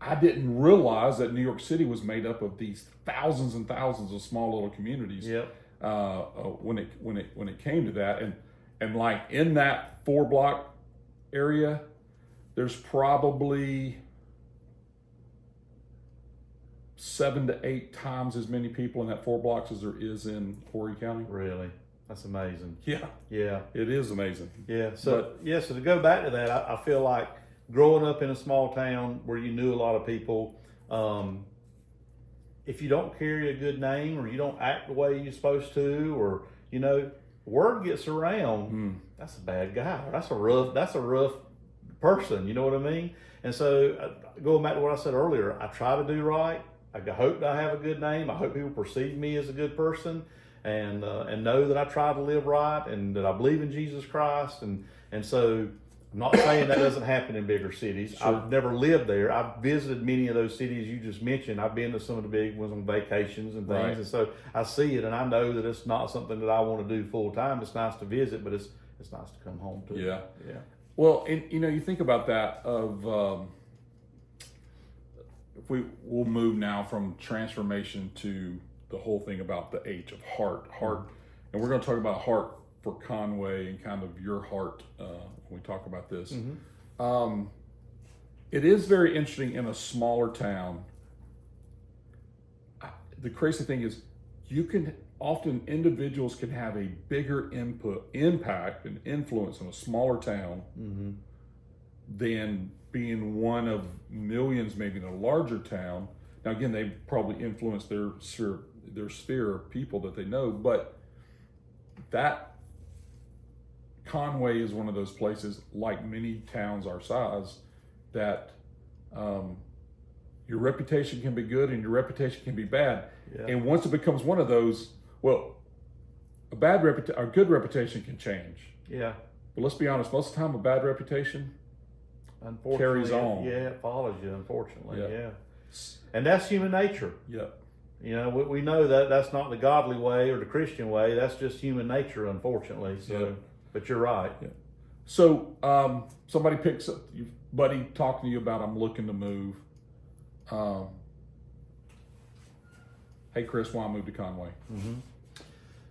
I didn't realize that New York City was made up of these thousands and thousands of small little communities. Yeah. When it came to that, and like in that 4 block area, there's probably 7 to 8 times as many people in that 4 blocks as there is in Horry County. Really? That's amazing. Yeah. Yeah. It is amazing. Yeah. So so to go back to that, I feel like growing up in a small town where you knew a lot of people, if you don't carry a good name or you don't act the way you're supposed to, or word gets around, that's a bad guy. Or that's a rough person. You know what I mean? And so going back to what I said earlier, I try to do right. I hope that I have a good name. I hope people perceive me as a good person, and know that I try to live right and that I believe in Jesus Christ. And so I'm not saying that doesn't happen in bigger cities. Sure. I've never lived there. I've visited many of those cities you just mentioned. I've been to some of the big ones on vacations and things. Right. And so I see it, and I know that it's not something that I want to do full time. It's nice to visit, but it's nice to come home to. Yeah. Yeah. Well, and you think about that of if we'll move now from transformation to the whole thing about the H of heart, and we're going to talk about heart for Conway and kind of your heart when we talk about this. It is very interesting in a smaller town. The crazy thing is, individuals can have a bigger impact and influence in a smaller town than being one of millions, maybe in a larger town. Now, again, they probably influence their sphere of people that they know, but that Conway is one of those places, like many towns our size, that your reputation can be good and your reputation can be bad. Yeah. And once it becomes one of those, well, a good reputation can change. Yeah. But let's be honest, most of the time a bad reputation carries on. Yeah, it follows you, unfortunately. Yeah. Yeah. And that's human nature. Yeah. We know that that's not the godly way or the Christian way. That's just human nature, unfortunately. So, Yeah. But you're right. Yeah. So somebody picks up, your buddy talking to you about, I'm looking to move. Hey, Chris, why move to Conway?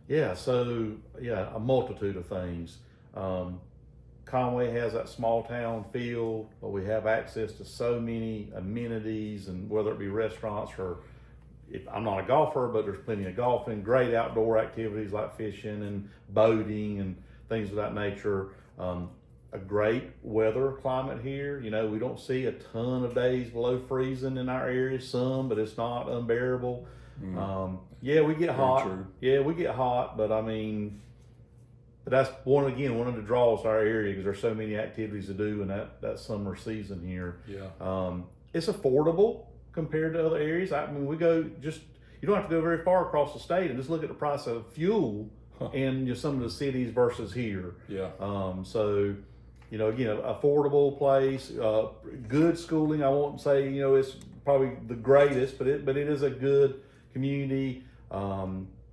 Yeah. So, a multitude of things. Conway has that small town feel, but we have access to so many amenities, and whether it be restaurants or, I'm not a golfer, but there's plenty of golfing, great outdoor activities like fishing and boating and things of that nature. A great weather climate here. We don't see a ton of days below freezing in our area, some, but it's not unbearable. We get hot. True. Yeah, we get hot, but I mean, that's one of the draws to our area, because there's so many activities to do in that summer season here. Yeah. It's affordable compared to other areas. I mean, you don't have to go very far across the state and just look at the price of fuel in some of the cities versus here. Yeah. So, again, affordable place, good schooling. I won't say, it's probably the greatest, but it is a good community,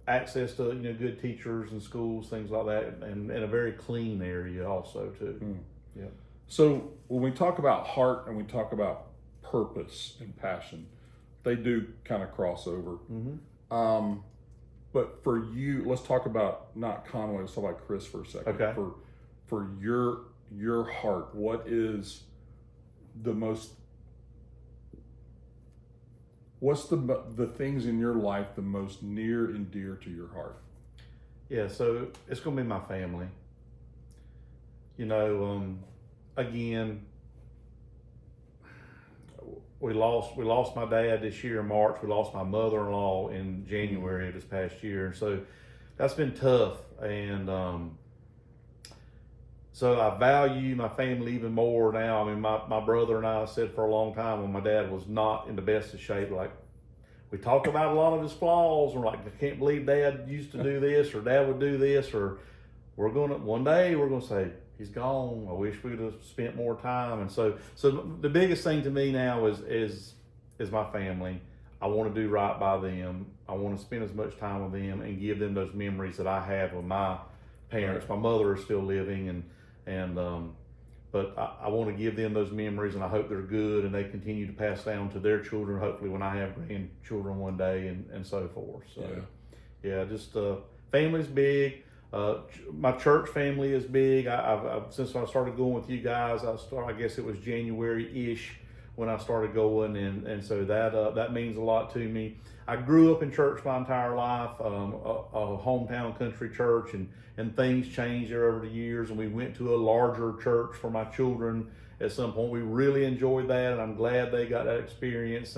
access to, good teachers and schools, things like that, and a very clean area also too. Yeah. So when we talk about heart and we talk about purpose and passion, they do kind of cross over. But for you, let's talk about not Conway, let's talk about Chris for a second. Okay. For your heart, what is what's the things in your life the most near and dear to your heart? Yeah, so it's going to be my family. Again, we lost my dad this year in March. We lost my mother-in-law in January of this past year. And so that's been tough. And so I value my family even more now. I mean, my brother and I said for a long time when my dad was not in the best of shape, like, we talked about a lot of his flaws. We're like, I can't believe Dad used to do this, or Dad would do this, or one day we're gonna say, he's gone. I wish we would have spent more time. And so the biggest thing to me now is my family. I want to do right by them. I want to spend as much time with them and give them those memories that I had with my parents. My mother is still living, but I want to give them those memories, and I hope they're good and they continue to pass down to their children, hopefully when I have grandchildren one day, and so forth. So just family's big. My church family is big. I've since I started going with you guys, I guess it was January-ish when I started going, and so that means a lot to me. I grew up in church my entire life, a hometown country church, and things changed there over the years, and we went to a larger church for my children at some point. We really enjoyed that, and I'm glad they got that experience,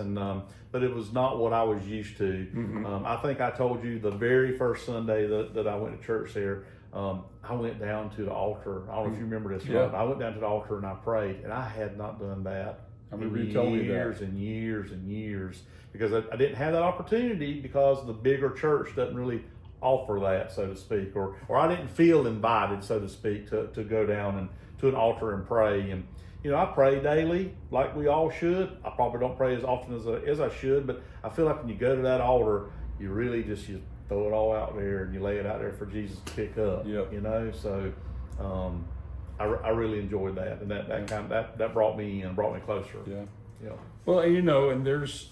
but it was not what I was used to. Mm-hmm. I think I told you the very first Sunday that I went to church there, I went down to the altar. I don't know if you remember this, yeah. Right? I went down to the altar and I prayed, and I had not done that You told me that. years and years and years, because I didn't have that opportunity because the bigger church doesn't really offer that, so to speak, or I didn't feel invited, so to speak, to go down and to an altar and pray. And I pray daily like we all should. I probably don't pray as often as I should, but I feel like when you go to that altar, you really you throw it all out there and you lay it out there for Jesus to pick up. Yep. So I really enjoyed that, and that brought me in, brought me closer. Yeah. Well, and there's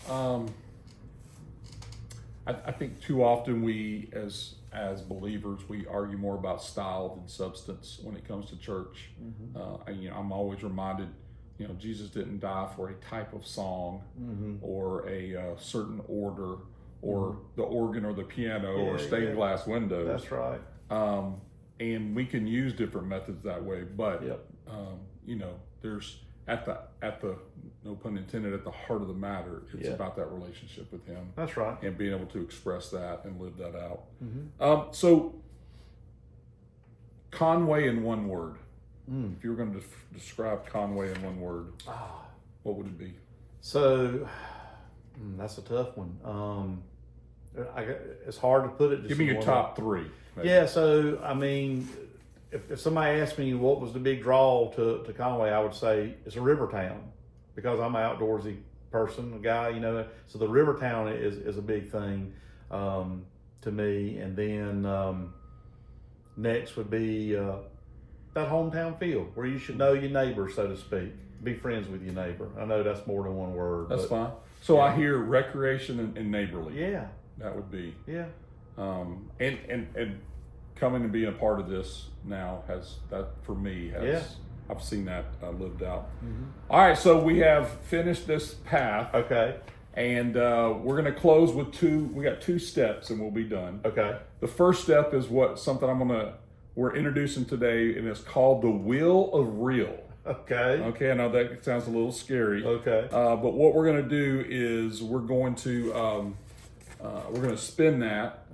I think too often we as believers, we argue more about style than substance when it comes to church. Mm-hmm. I'm always reminded, Jesus didn't die for a type of song, mm-hmm. or a certain order, or mm-hmm. the organ or the piano, or stained glass windows. That's right. And we can use different methods that way, but yep. There's at the no pun intended, at the heart of the matter, it's about that relationship with Him. That's right. And being able to express that and live that out. Mm-hmm. So Conway in one word. If you were going to describe Conway in one word, what would it be? So that's a tough one. It's hard to put it. Just give me your top three. Maybe. Yeah. So I mean, if somebody asked me what was the big draw to Conway, I would say it's a river town, because I'm an outdoorsy person, a guy, so the river town is a big thing to me. And then next would be that hometown feel where you should know your neighbor, so to speak. Be friends with your neighbor. I know that's more than one word. That's fine. So I hear recreation and neighborly. Yeah. That would be. Yeah. And coming and being a part of this now I've seen that lived out. Mm-hmm. All right, so we have finished this path. Okay. And we're going to close with we got 2 steps and we'll be done. Okay. The first step is we're introducing today, and it's called the Wheel of Real. Okay. Okay, I know that sounds a little scary. Okay. But what we're going to do is we're going to spin that,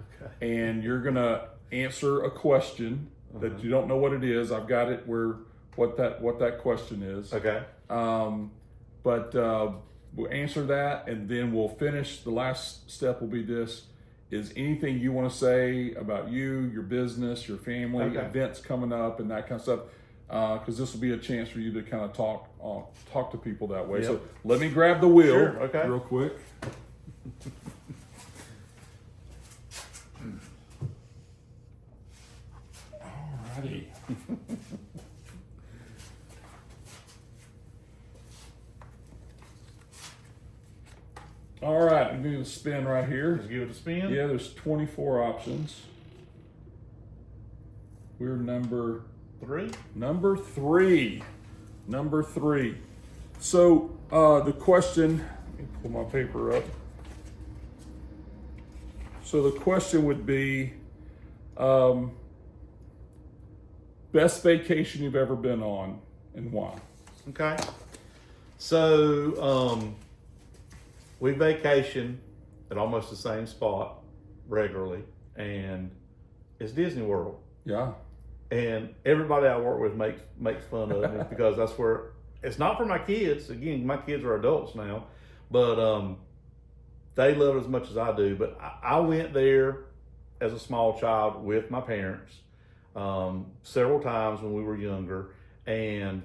and you're going to answer a question that you don't know what it is. I've got it what that question is. Okay. But we'll answer that, and then we'll finish. The last step will be this: is anything you want to say about you, your business, your family, events coming up, and that kind of stuff. Because this will be a chance for you to kind of talk to people that way. Yep. So let me grab the wheel real quick. Alrighty. All right, I'm going to spin right here. Just give it a spin. Yeah, there's 24 options. We're number 3. Number three. So the question, let me pull my paper up. So the question would be, best vacation you've ever been on and why? Okay. So we vacation at almost the same spot regularly, and is Disney World. Yeah. And everybody I work with makes fun of me because that's where it's not for my kids. Again, my kids are adults now, but they love it as much as I do. But I went there as a small child with my parents several times when we were younger, and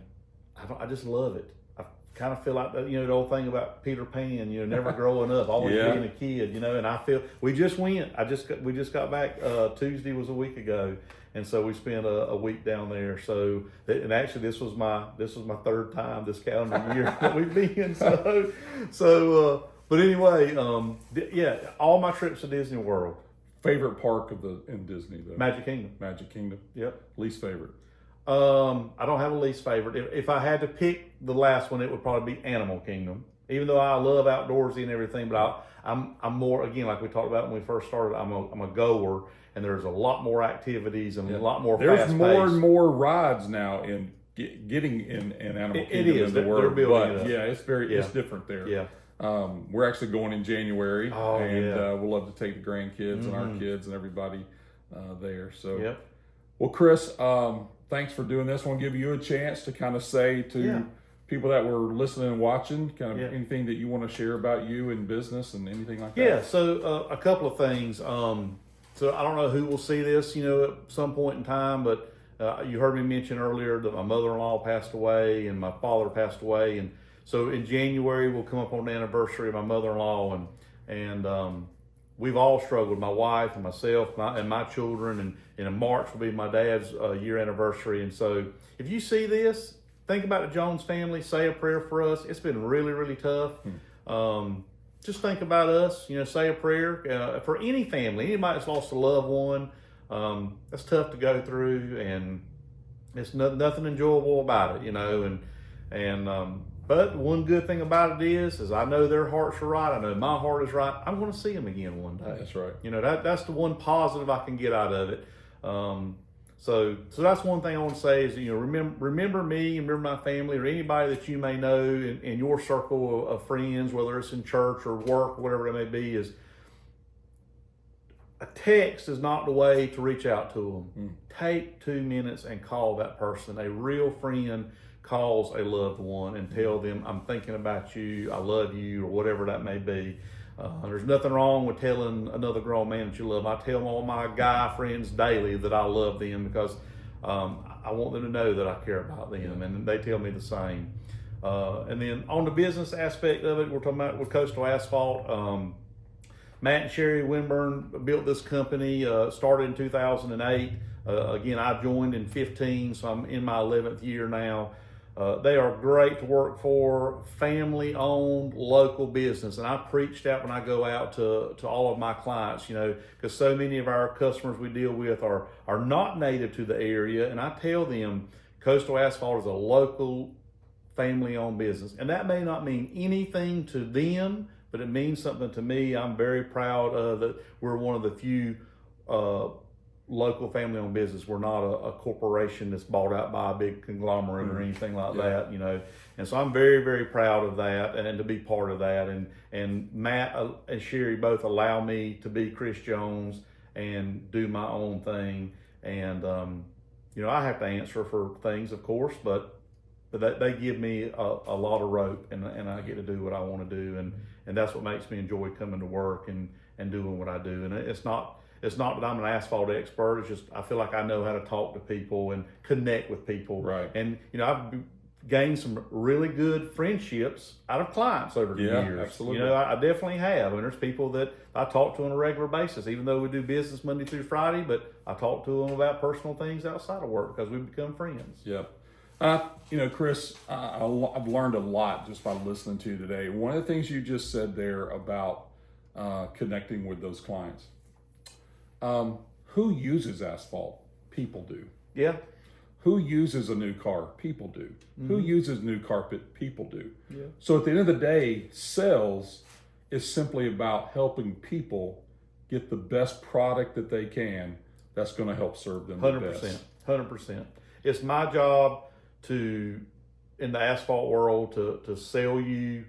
I just love it. I kind of feel like the old thing about Peter Pan, never growing up, always being a kid, and I feel we just went. We just got back. Tuesday was a week ago. And so we spent a week down there. So, and actually, this was my third time this calendar year that we've been. But anyway, yeah, all my trips to Disney World. Favorite park in Disney though? Magic Kingdom. Magic Kingdom. Yep. Least favorite? I don't have a least favorite. If I had to pick the last one, it would probably be Animal Kingdom. Even though I love outdoorsy and everything, but I'm more, again, like we talked about when we first started. I'm a goer. And there's a lot more activities and a lot more There's fast more pace. and more rides now in getting in Animal Kingdom is. in the world. But yeah, it's different there. Yeah. We're actually going in January, and we'll love to take the grandkids and our kids and everybody there. So, yep. Well, Chris, thanks for doing this. I want to give you a chance to kind of say to people that were listening and watching, kind of anything that you want to share about you in business and anything like that. Yeah. So a couple of things. So I don't know who will see this, at some point in time, but you heard me mention earlier that my mother-in-law passed away and my father passed away. And so in January, we'll come up on the anniversary of my mother-in-law, and we've all struggled, my wife and myself and my children, and in March will be my dad's year anniversary. And so if you see this, think about the Jones family, say a prayer for us. It's been really, really tough. Just think about us, say a prayer for any family, anybody that's lost a loved one. That's tough to go through, and it's nothing enjoyable about it, but one good thing about it is I know their hearts are right. I know my heart is right. I'm going to see them again one day. That's right. That's the one positive I can get out of it. So that's one thing I want to say is, remember me and remember my family or anybody that you may know in your circle of friends, whether it's in church or work, whatever it may be, is a text is not the way to reach out to them. Take 2 minutes and call that person. A real friend calls a loved one and tell them, I'm thinking about you, I love you, or whatever that may be. There's nothing wrong with telling another grown man that you love. I tell all my guy friends daily that I love them because I want them to know that I care about them, and they tell me the same. And then on the business aspect of it, we're talking about with Coastal Asphalt. Matt and Sherry Winburn built this company, started in 2008. Again, I joined in 15, so I'm in my 11th year now. They are great to work for, family-owned, local business. And I preach that when I go out to all of my clients, because so many of our customers we deal with are not native to the area. And I tell them Coastal Asphalt is a local, family-owned business. And that may not mean anything to them, but it means something to me. I'm very proud that we're one of the few local family-owned business. We're not a corporation that's bought out by a big conglomerate or anything like that, And so I'm very, very proud of that and to be part of that. And Matt and Sherry both allow me to be Chris Jones and do my own thing. And I have to answer for things, of course, but they give me a lot of rope, and I get to do what I want to do, and that's what makes me enjoy coming to work and doing what I do. And it's not that I'm an asphalt expert. It's just I feel like I know how to talk to people and connect with people. Right. And I've gained some really good friendships out of clients over the years. Absolutely. I definitely have. And there's people that I talk to on a regular basis, even though we do business Monday through Friday. But I talk to them about personal things outside of work because we've become friends. Yeah. Chris, I've learned a lot just by listening to you today. One of the things you just said there about connecting with those clients. Who uses asphalt? People do. Yeah. Who uses a new car? People do. Who uses new carpet? People do. Yeah. So at the end of the day, sales is simply about helping people get the best product that they can that's going to help serve them 100%, the best. 100%. It's my job in the asphalt world to sell you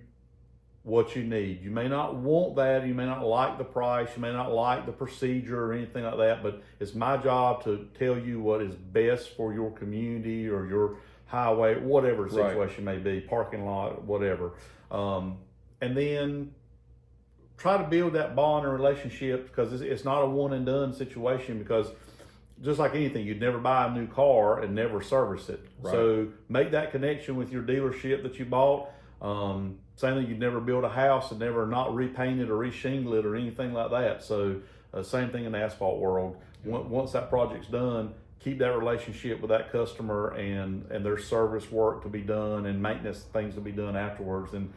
what you need. You may not want that, you may not like the price, you may not like the procedure or anything like that, but it's my job to tell you what is best for your community or your highway, whatever the situation may be, parking lot, whatever. And then try to build that bond and relationship, because it's not a one and done situation, because just like anything, you'd never buy a new car and never service it. Right. So make that connection with your dealership that you bought. Same thing, you'd never build a house and never not repaint it or reshingle it or anything like that. So same thing in the asphalt world. Once that project's done, keep that relationship with that customer and their service work to be done and maintenance things to be done afterwards, and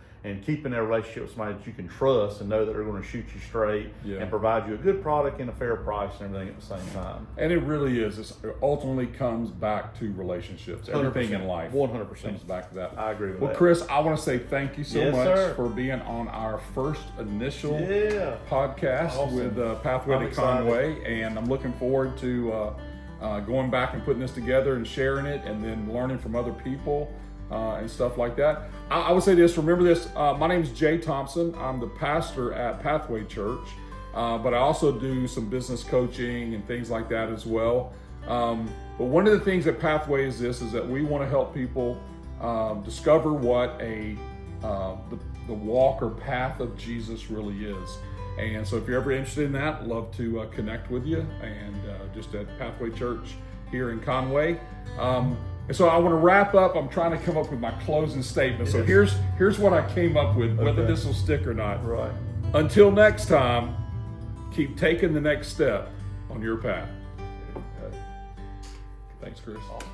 keeping that relationship with somebody that you can trust and know that they're going to shoot you straight and provide you a good product and a fair price and everything at the same time. And it really is. It ultimately comes back to relationships. Everything 100%, in life 100% comes back to that. I agree with that. that. Chris, I want to say thank you so much sir. for being on our first initial podcast Awesome. with Pathway I'm to excited. Conway, and I'm looking forward to going back and putting this together and sharing it, and then learning from other people and stuff like that. I would say this, remember this, my name is Jay Thompson. I'm the pastor at Pathway Church, but I also do some business coaching and things like that as well. But one of the things at Pathway is that we want to help people discover what the walk or path of Jesus really is. And so if you're ever interested in that, love to connect with you, and just at Pathway Church here in Conway. And so I want to wrap up. I'm trying to come up with my closing statement. So here's what I came up with, whether this will stick or not. Right. Until next time, keep taking the next step on your path. Thanks, Chris. Awesome.